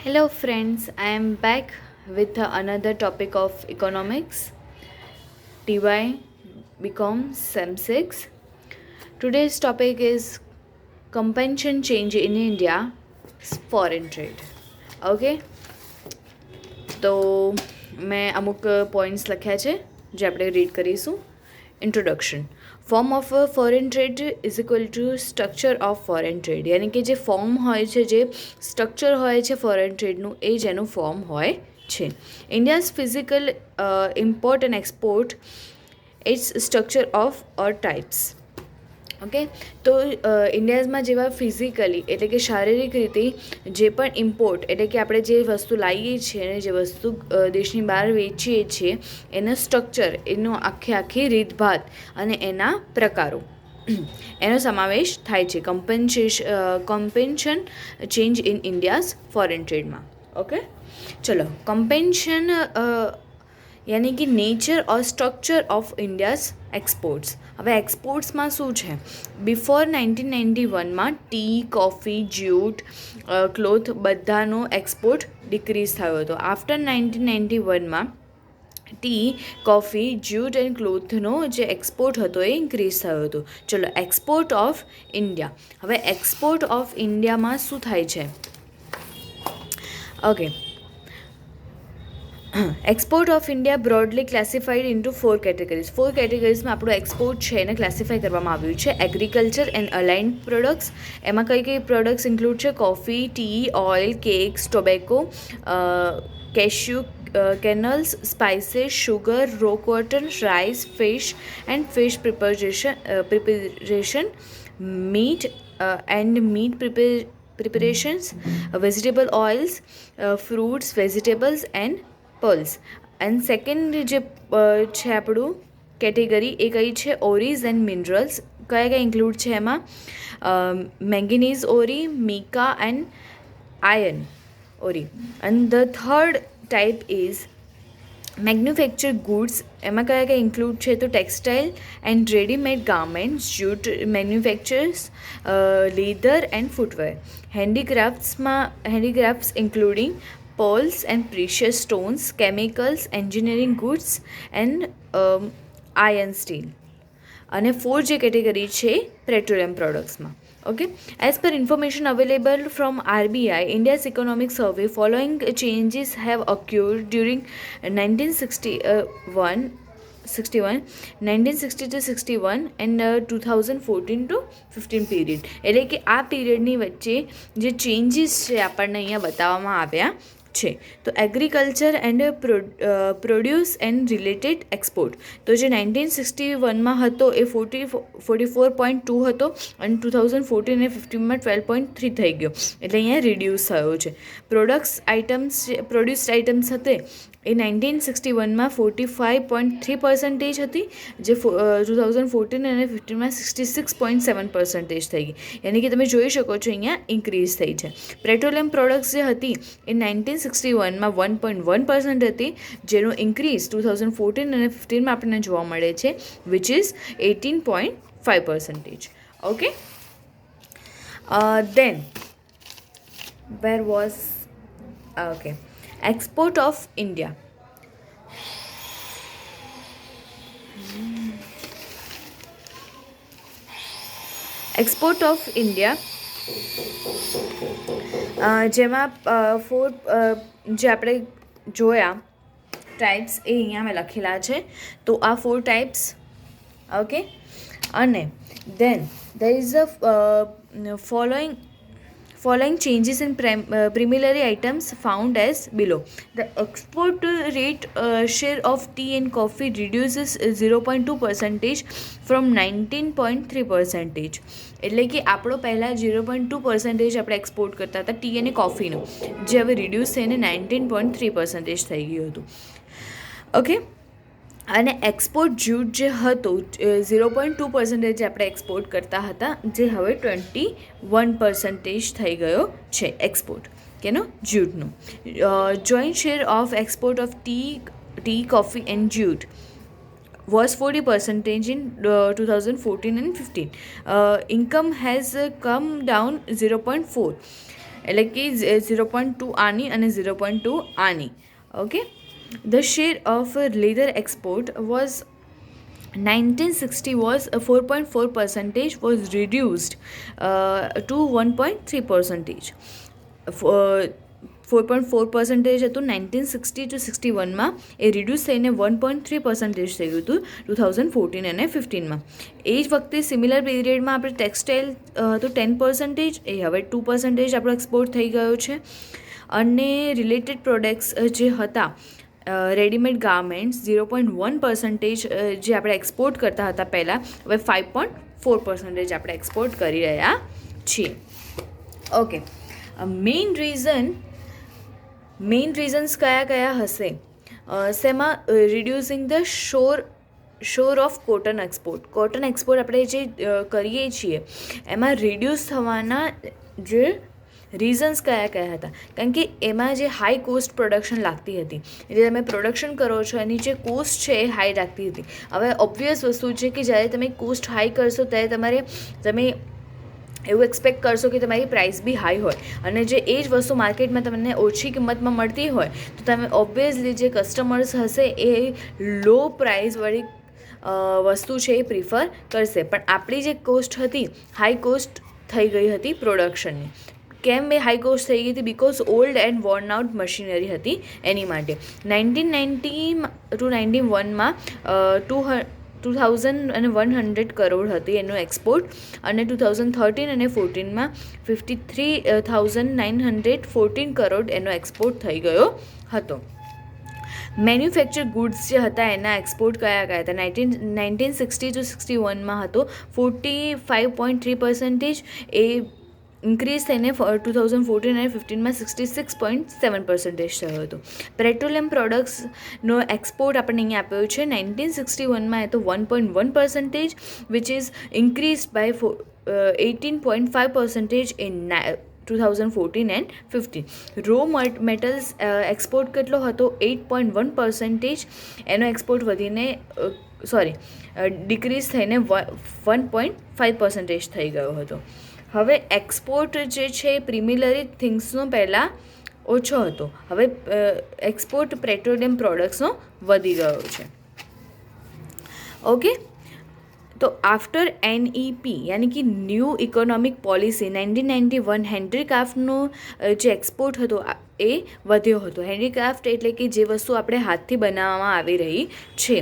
Hello, friends. I am back with another topic of economics. TY becomes SEM 6. Today's topic is compensation change in India, foreign trade. Okay તો મેં અમુક points લખ્યા છે જે આપણે read કરીશું. Introduction. Form of foreign trade is equal to structure of foreign trade, યાની કે જે ફોર્મ હોય છે, જે સ્ટ્રક્ચર હોય છે ફોરેન ટ્રેડનું, એ જ એનું ફોર્મ હોય છે. India's physical import and export it's structure of our types. Okay, તો ઇન્ડિયાઝમાં જેવા ફિઝિકલી એટલે કે શારીરિક રીતે જે પણ ઇમ્પોર્ટ એટલે કે આપણે જે વસ્તુ લાવીએ છીએ અને જે વસ્તુ દેશની બહાર વેચીએ છીએ એનું સ્ટ્રક્ચર, એનો આખી રીતભાત અને એના પ્રકારો એનો સમાવેશ થાય છે composition change in India's foreign ટ્રેડમાં. ઓકે, ચલો. કમ્પેન્શન યાની કે nature or structure of India's exports. હવે એક્સપોર્ટ્સમાં શું છે? બિફોર 1991માં ટી, કોફી, જ્યુટ, ક્લોથ બધાનો એક્સપોર્ટ ડિક્રીઝ થયો હતો. આફ્ટર 1991માં ટી, કોફી, જ્યુટ એન્ડ ક્લોથનો જે એક્સપોર્ટ હતો એ ઇન્ક્રીઝ થયો હતો. ચલો, એક્સપોર્ટ ઓફ ઇન્ડિયા. હવે એક્સપોર્ટ ઓફ ઇન્ડિયામાં શું થાય છે? Okay, export of India broadly classified into 4 categories. 4 કેટેગરીઝમાં આપણું એક્સપોર્ટ છે એને ક્લાસિફાઈ કરવામાં આવ્યું છે. Agriculture and aligned products. એમાં કઈ કઈ પ્રોડક્ટ્સ ઇન્ક્લુડ છે? Coffee, tea, oil, cakes, tobacco, cashew, kernels, spices, sugar, raw cotton, rice, fish and fish preparation, meat and meat preparations, vegetable oils, fruits, vegetables and pearls. And second જે છે આપણું category એ કઈ છે? Ores and minerals. કયા કયા include છે એમાં? Manganese ore, mica and iron ore. And the third type is manufacture goods. એમાં કયા કયા ઇન્ક્લુડ છે? તો textile and readymade garments, jute manufactures, leather and footwear. Handicrafts including pearls and precious stones, chemicals, engineering goods and iron steel. અને fourth જે category છે petroleum પ્રોડક્ટ્સમાં. Okay, as per information available from RBI India's economic survey, following changes have occurred during 1961 1960 to 61 and 2014 to 15 period. એટલે કે આ પીરિયડની વચ્ચે જે changes છે આપણને અહીંયા બતાવવામાં આવ્યા છે. તો agriculture and produce and related export. તો જે 1961માં હતો એ 44.2 હતો અને 2014 અને 15માં 12.3 થઈ ગયો, એટલે અહીંયા રિડ્યુસ થયો છે. પ્રોડ્યુસ્ડ આઇટમ્સ હતી એ 1961માં 45.3% હતી, જે 2014 અને 15માં 66.7% થઈ ગઈ, યાની કે તમે જોઈ શકો છો અહીંયા ઇન્ક્રીઝ થઈ છે. પેટ્રોલિયમ પ્રોડક્ટ્સ જે હતી એ 1961માં 1.1% હતી, જેનું ઇન્ક્રીઝ 2014 અને 15માં આપણને જોવા મળે છે, which is 18.5%. Okay, then where was okay, export of India. Export of India જેમાં ફોર જે આપણે જોયા ટાઈપ્સ એ અહીંયા મેં લખેલા છે. તો આ 4 ટાઈપ્સ. ઓકે, અને દેન there is a following changes in primary items found as below. The export rate share of tea and coffee reduces 0.2% from 19.3%. એટલે કે આપણો પહેલાં 0.2% આપણે એક્સપોર્ટ કરતા હતા ટી અને કોફીનું, જે હવે રિડ્યુસ થઈને 19.3% થઈ ગયું હતું. ઓકે, અને એક્સપોર્ટ જ્યુટ જે હતું 0.2% આપણે એક્સપોર્ટ કરતા હતા, જે હવે 21% થઈ ગયો છે એક્સપોર્ટ કેનો? જ્યુટનું. Joint share of export of tea, coffee and jute was 40% in 2014 and 15. Income has come down 0.4. એટલે કે 0.2 આની અને 0.2 આની. Okay, the share of leather export was 1960 was 4.4 percentage was reduced to 1.3 percentage. 4.4% હતું 1960 to 61માં, એ રિડ્યુસ થઈને 1.3% થઈ ગયું હતું 2014 અને 15માં. એ જ વખતે સિમિલર પીરિયડમાં આપણે ટેક્સટાઇલ તો 10%, એ હવે 2% આપણો એક્સપોર્ટ થઈ ગયો છે. અને રિલેટેડ પ્રોડક્ટ્સ જે હતા રેડીમેડ ગાર્મેન્ટ્સ 0.1% જે આપણે એક્સપોર્ટ કરતા હતા પહેલાં, હવે 5.4% આપણે એક્સપોર્ટ કરી રહ્યા છીએ. ઓકે, મેઇન રીઝન્સ કયા હશે? શેમાં? Reducing the share of cotton export. Cotton export આપણે જે કરીએ છીએ એમાં રિડ્યુસ થવાના જે રીઝન્સ કયા હતા? કારણ કે એમાં જે હાઈ કોસ્ટ પ્રોડક્શન લાગતી હતી, જે તમે પ્રોડક્શન કરો છો એની જે કોસ્ટ છે એ હાઈ લાગતી હતી. હવે ઓબ્વિયસ વસ્તુ છે કે જ્યારે તમે કોસ્ટ હાઈ કરશો ત્યારે તમે એવું એક્સપેક્ટ કરશો કે તમારી પ્રાઇસ બી હાઈ હોય, અને જે એ જ વસ્તુ માર્કેટમાં તમને ઓછી કિંમતમાં મળતી હોય તો તમે ઓબ્વિયસલી જે કસ્ટમર્સ હશે એ લો પ્રાઇસવાળી વસ્તુ છે એ પ્રિફર કરશે. પણ આપણી જે કોસ્ટ હતી હાઈ કોસ્ટ થઈ ગઈ હતી પ્રોડક્શનની. કેમ એ હાઈ કોસ્ટ થઈ ગઈ હતી? Because old and Warne out machinery હતી એની માટે. 1990 to 91માં 2100 કરોડ હતી એનું એક્સપોર્ટ, અને 2013 અને 14માં 53,914 કરોડ એનો એક્સપોર્ટ થઈ ગયો હતો. મેન્યુફેક્ચર ગુડ્સ જે હતા એના એક્સપોર્ટ કયા હતા? 1960 to 61માં હતો 45.3%, એ ઇન્ક્રીઝ થઈને 2014 અને 15માં 66.7% થયો હતો. પેટ્રોલિયમ પ્રોડક્ટ્સનો એક્સપોર્ટ આપણને અહીંયા આપ્યો છે 1961માં, એ તો 1.1%, which is increase by 18.5% in 2014 and 15. Raw metals export કેટલો હતો? 8.1%, એનો એક્સપોર્ટ વધીને ડિક્રીઝ થઈને 1.5% થઈ ગયો હતો. હવે એક્સપોર્ટ જે છે પ્રિમિલરી થિંગ્સનો પહેલાં ઓછો હતો, હવે એક્સપોર્ટ પેટ્રોલિયમ પ્રોડક્ટ્સનો વધી ગયો છે. ઓકે, તો આફ્ટર NEP યાની કે ન્યૂ ઇકોનોમિક પોલિસી 1991, હેન્ડીક્રાફ્ટનો જે એક્સપોર્ટ હતો એ વધ્યો હતો. હેન્ડીક્રાફ્ટ એટલે કે જે વસ્તુ આપણે હાથથી બનાવવામાં આવી રહી છે.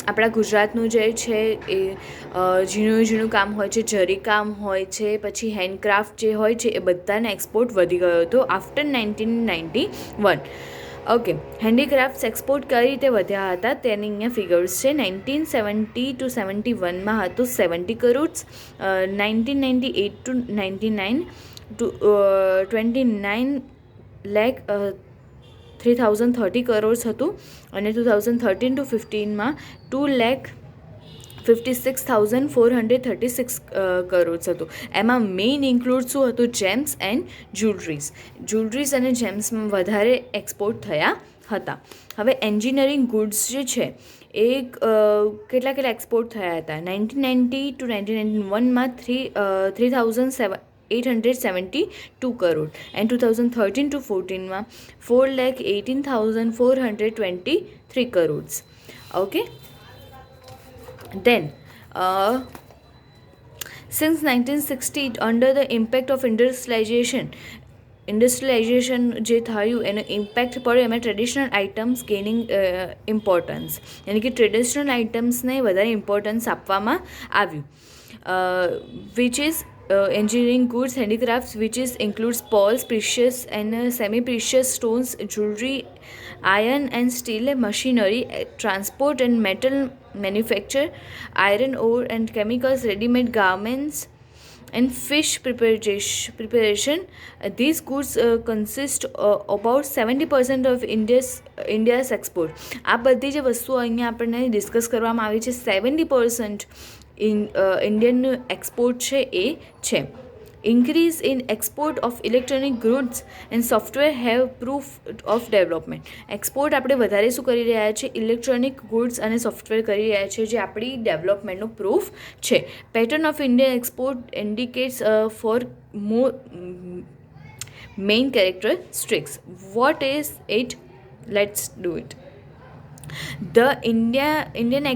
આપણા ગુજરાતનું જે છે એ ઝીણું કામ હોય છે, જરી કામ હોય છે, પછી હેન્ડક્રાફ્ટ જે હોય છે એ બધાને એક્સપોર્ટ વધી ગયો હતો આફ્ટર 1991. ઓકે, હેન્ડીક્રાફ્ટ્સ એક્સપોર્ટ કઈ રીતે વધ્યા હતા તેની અહીંયા ફિગર્સ છે. 1970 to 71માં હતું 70 કરોડ, 1998 to 99 to 29,30,30 કરોડ હતું, અને 2013 to 15માં 2,56,436 કરોડ હતું. એમાં મેઇન ઇન્ક્લુડ શું હતું? જેમ્સ એન્ડ જ્વેલરીઝ અને જેમ્સમાં વધારે એક્સપોર્ટ થયા હતા. હવે એન્જિનિયરિંગ ગુડ્સ જે છે એ કેટલા એક્સપોર્ટ થયા હતા? 1990 to 1991માં 3,872 crore, and 2013 to 14માં 4,18,423 crore. Okay, then since 1960 under the impact of industrialization જે થયું એનો ઇમ્પેક્ટ પડ્યો, એમાં ટ્રેડિશનલ આઇટમ્સ ગેઇનિંગ ઇમ્પોર્ટન્સ, યાની કે ટ્રેડિશનલ આઇટમ્સને વધારે ઇમ્પોર્ટન્સ આપવામાં આવ્યું, which is engineering goods, handicrafts, which is includes pearls, precious and semi-precious stones, jewelry, iron and steel machinery, transport and metal manufacture, iron ore and chemicals, ready-made garments and fish preparation. These goods consist about 70% of India's export. આ બધી જે વસ્તુઓ અહીંયા આપણને discuss કરવામાં આવી છે, 70% Indian export છે એ છે. increase in export of electronic goods and software have proof of development. Export આપણે વધારે શું કરી રહ્યા છે, ઇલેક્ટ્રોનિક ગુડ્સ અને સોફ્ટવેર કરી રહ્યા છે, જે આપણી ડેવલપમેન્ટનો પ્રૂફ છે. Pattern of Indian export indicates four more main characteristics. What is it? Let's do it. The Indian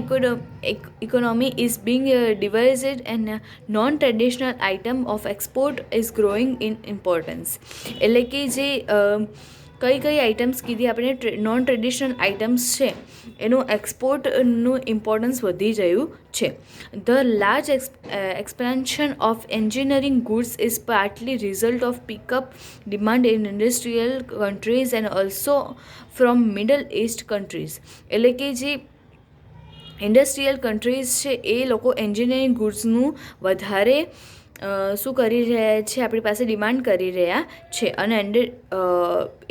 economy is being diversified, and non-traditional item of export is growing in importance. એટલે કે જે કઈ items કીધી આપણે non traditional items છે એનું એક્સપોર્ટનું importance વધી રહ્યું છે. The large expansion of engineering goods is partly result of pickup demand in industrial countries and also from middle east countries. એટલે કે જે ઇન્ડસ્ટ્રીયલ કન્ટ્રીઝ છે એ લોકો એન્જિનિયરિંગ ગુડ્સનું વધારે શું કરી રહ્યા છે, આપણી પાસે ડિમાન્ડ કરી રહ્યા છે, અને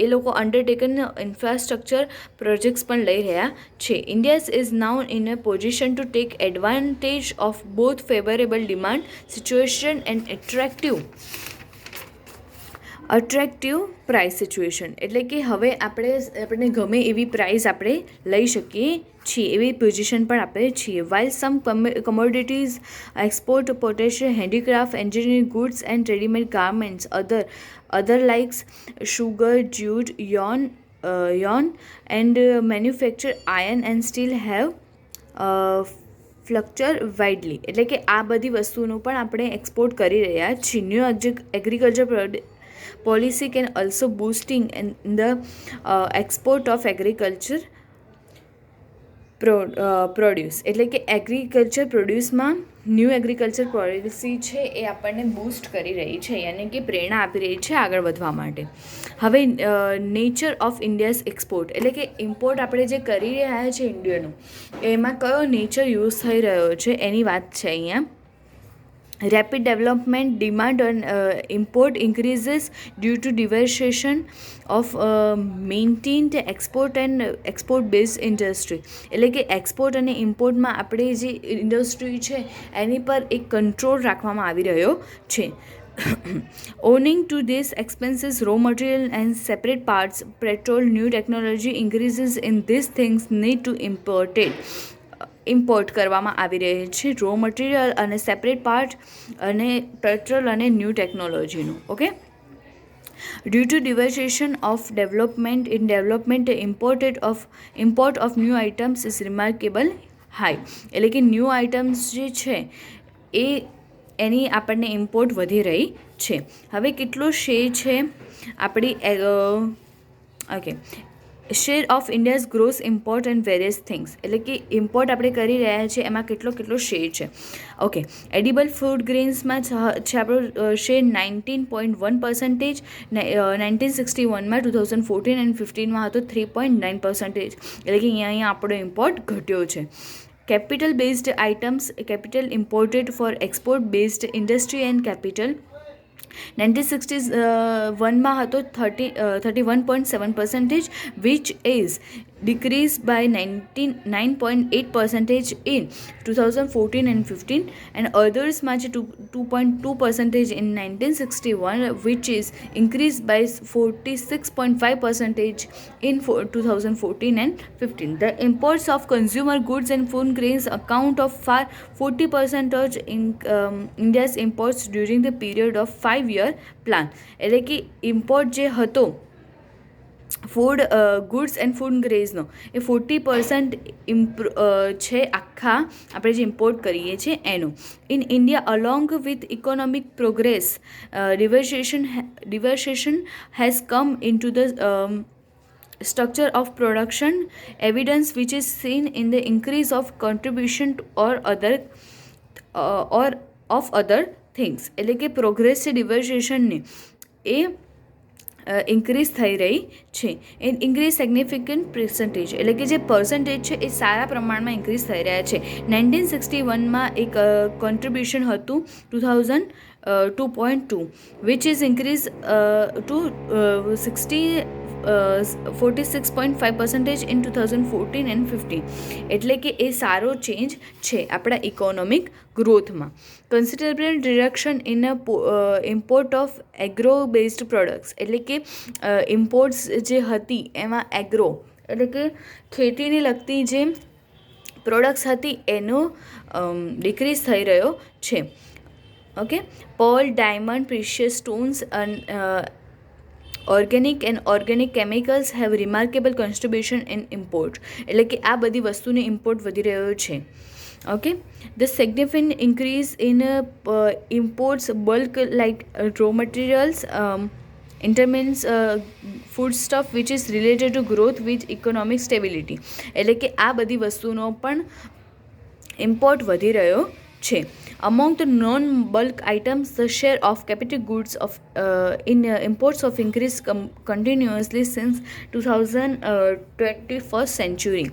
એ લોકો અંડરટેકન ઇન્ફ્રાસ્ટ્રક્ચર પ્રોજેક્ટ્સ પણ લઈ રહ્યા છે. India is now in a position to take advantage of both favourable demand situation and attractive price situation. એટલે કે હવે આપણને ગમે એવી પ્રાઇસ આપણે લઈ શકીએ છીએ, એવી પોઝિશન પણ આપણે છીએ. While some commodities export potassium, handicraft, engineering goods and readymade garments, other likes sugar, jute, yarn and manufacture iron and steel have fluctuate widely. એટલે કે આ બધી વસ્તુનું પણ આપણે એક્સપોર્ટ કરી રહ્યા છીએ. New agriculture policy can also boosting in the export of agriculture produce. એટલે કે એગ્રીકલ્ચર પ્રોડ્યુસમાં ન્યૂ એગ્રીકલ્ચર પોલિસી છે એ આપણને બૂસ્ટ કરી રહી છે, યાની કે પ્રેરણા આપી રહી છે આગળ વધવા માટે. હવે નેચર ઓફ ઇન્ડિયાઝ એક્સપોર્ટ, એટલે કે ઇમ્પોર્ટ આપણે જે કરી રહ્યા છે ઇન્ડિયાનું, એમાં કયો નેચર યુઝ થઈ રહ્યો છે એની વાત છે અહીંયા. Rapid development, demand on import increases due to diversification of maintained export and export based industry. એટલે કે એક્સપોર્ટ અને ઇમ્પોર્ટમાં આપણે જે ઇન્ડસ્ટ્રી છે એની પર એક કંટ્રોલ રાખવામાં આવી રહ્યો છે. Owing to this expenses, raw material and separate parts, petrol, new technology increases in these things need to import કરવામાં આવી રહી છે, રો મટીરિયલ અને સેપરેટ પાર્ટ અને પેટ્રોલ અને ન્યૂ ટેકનોલોજીનું. Okay, due to diversification of development in development import of new items is remarkable high. એટલે કે ન્યૂ આઇટમ્સ જે છે એની આપણને ઇમ્પોર્ટ વધી રહી છે. હવે કેટલો શેર છે આપણી okay share of India's gross import and various things. એટલે કે ઇમ્પોર્ટ આપણે કરી રહ્યા છીએ એમાં કેટલો શેર છે. ઓકે, એડિબલ ફૂડ ગ્રેન્સમાં છે આપણો શેર 19.1%, 1961માં 2014 એન્ડ 15માં હતો 3.9%. એટલે કે અહીંયા આપણો ઇમ્પોર્ટ ઘટ્યો છે. Capital based items, capital imported for export based industry and capital 1961માં હતો 31.7%, which is decreased by 9.8% in 2014 and 15, and othersમાં છે 2.2% in 1961, which is increased by 46.5% in 2014 and 15. The imports of consumer goods and food grains account of far 40% in India's imports during the period of 5-year plan. એટલે કે import જે હતો food goods and food ગ્રેન્સનો એ 40% છે આખા આપણે જે import કરીએ છીએ એનું. In India along with economic progress diversification has come into the structure of production, evidence which is seen in the increase of contribution or of other things. એટલે કે progress છે ડિવર્સિફિકેશનની એ ઇન્ક્રીઝ થઈ રહી છે. ઇન્ક્રીઝ સિગ્નિફિકન્ટ પર્સન્ટેજ, એટલે કે જે percentage છે એ સારા પ્રમાણમાં ઇન્ક્રીઝ થઈ રહ્યા છે. 1961માં એક કોન્ટ્રીબ્યુશન હતું 2.2, which is increase to 46.5% in 2014 and 15. એટલે કે એ સારો ચેન્જ છે આપણા ઇકોનોમિક ગ્રોથમાં. Considerable reduction in import of agro based products, એટલે કે ઇમ્પોર્ટ્સ જે હતી એમાં એગ્રો એટલે કે ખેતીને લગતી જે પ્રોડક્ટ્સ હતી એનો ડિક્રીઝ થઈ રહ્યો છે. Okay, pearl, diamond, precious stones organic and organic chemicals have remarkable contribution in import, એટલે કે આ બધી વસ્તુને ઇમ્પોર્ટ વધી રહ્યો છે. Okay, the significant increase in imports bulk like raw materials intermediates food stuff which is related to growth with economic stability, એટલે કે આ બધી વસ્તુનો પણ ઇમ્પોર્ટ વધી રહ્યો છે. Among the non-bulk items, the share of capital goods in imports of increased continuously since 21st century.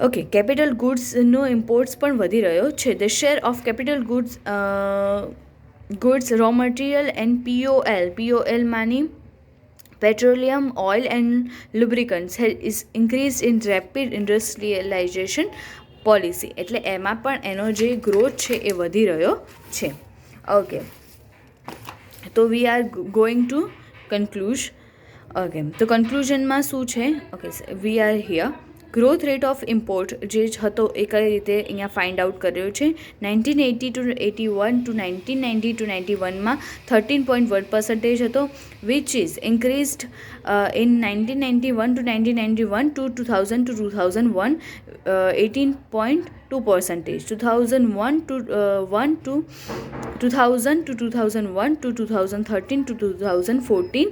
Okay, capital ગુડ્સનો ઇમ્પોર્ટ્સ પણ વધી રહ્યો છે. The share of capital goods raw material and POL માની petroleum, oil and lubricants is increase in rapid industrialization policy, એટલે એમાં પણ એનો જે ગ્રોથ છે એ વધી રહ્યો છે. ઓકે, તો we are going to conclude. Okay, તો કન્ક્લુઝનમાં શું છે? Okay, we are here. Growth rate of import જે હતો એ કઈ રીતે અહીંયા ફાઇન્ડ આઉટ કર્યો છે. 1980 to 81 to 1990 to 91માં 13.1% હતો, which is increased in 1991 to 1991 to 2000 to 2001 18.2%, 2001 to 2000 to 2001 to 2013 to 2014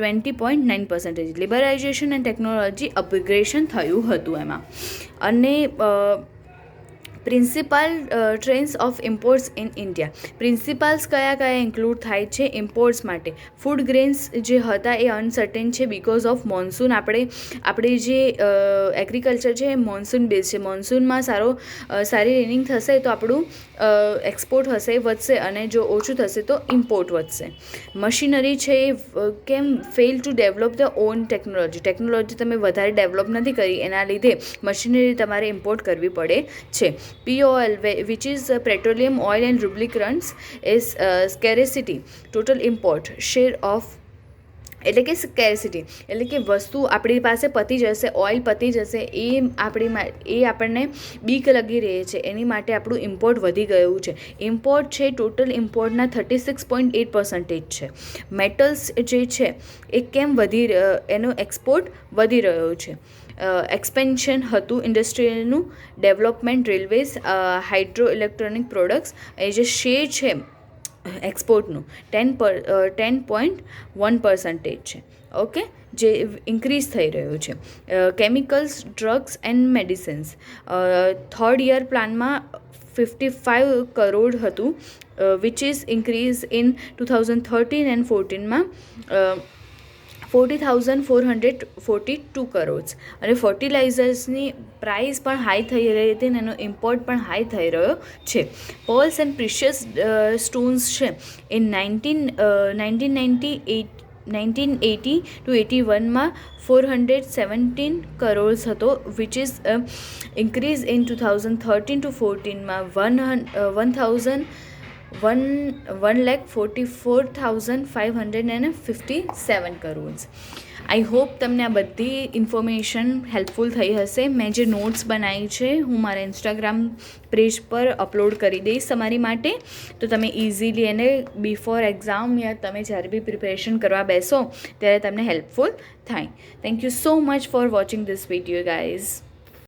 20.9%. Liberalization and technology upgradation થયું હતું એમાં. અને principal trends of imports in India, principals કયા ઇન્ક્લુડ થાય છે ઇમ્પોર્ટ્સ માટે? ફૂડ ગ્રેન્સ જે હતા એ અનસર્ટેન છે બિકોઝ ઓફ મોન્સૂન. આપણે જે એગ્રીકલ્ચર છે એ મોન્સૂન બેઝ છે. મોન્સૂનમાં સારી રેનિંગ થશે તો આપણું એક્સપોર્ટ હશે વધશે, અને જો ઓછું થશે તો ઇમ્પોર્ટ વધશે. મશીનરી છે એ કેમ fail to develop the on technology તમે વધારે ડેવલપ નથી કરી, એના લીધે મશીનરી તમારે ઇમ્પોર્ટ કરવી પડે છે. POL, which is petroleum, oil and lubricants, is scarcity, total import share of, એટલે કે સ્કેરસિટી એટલે કે વસ્તુ આપણી પાસે પતી જશે, ઓઇલ પતી જશે, એ આપણને બીક લગી રહી છે, એની માટે આપણું ઇમ્પોર્ટ વધી ગયું છે. ઇમ્પોર્ટ છે ટોટલ ઇમ્પોર્ટના 36.8% છે. મેટલ્સ જે છે એ કેમ એનો એક્સપોર્ટ વધી રહ્યો છે? એક્સપેન્શન હતું ઇન્ડસ્ટ્રીયલનું, development, railways, hydro electronic products. એ જે શેર છે એક્સપોર્ટનું 10.1% છે. ઓકે, જે ઇન્ક્રીઝ થઈ રહ્યું છે. Chemicals, drugs and medicines, third year પ્લાનમાં 55 કરોડ હતું, which is increase in 2013 and 14માં 40,442 કરોડ. અને ફર્ટિલાઇઝર્સની પ્રાઇસ પણ હાઈ થઈ રહી હતી અને એનો ઇમ્પોર્ટ પણ હાઈ થઈ રહ્યો છે. પર્લ્સ એન્ડ પ્રિશિયસ સ્ટોન્સ છે એ 1980 to 81માં 417 કરોડ હતો, which is increase in 2013 to 14માં 1,44,557 crore. I hope તમને આ બધી ઇન્ફોર્મેશન હેલ્પફુલ થઈ હશે. મેં જે નોટ્સ બનાવી છે હું મારા ઇન્સ્ટાગ્રામ પેજ પર અપલોડ કરી દઈશ તમારી માટે, તો તમે ઇઝીલી એને બિફોર એક્ઝામ યા તમે જ્યારે બી પ્રિપેરેશન કરવા બેસો ત્યારે તમને હેલ્પફુલ થાય. Thank you so much for watching this video guys.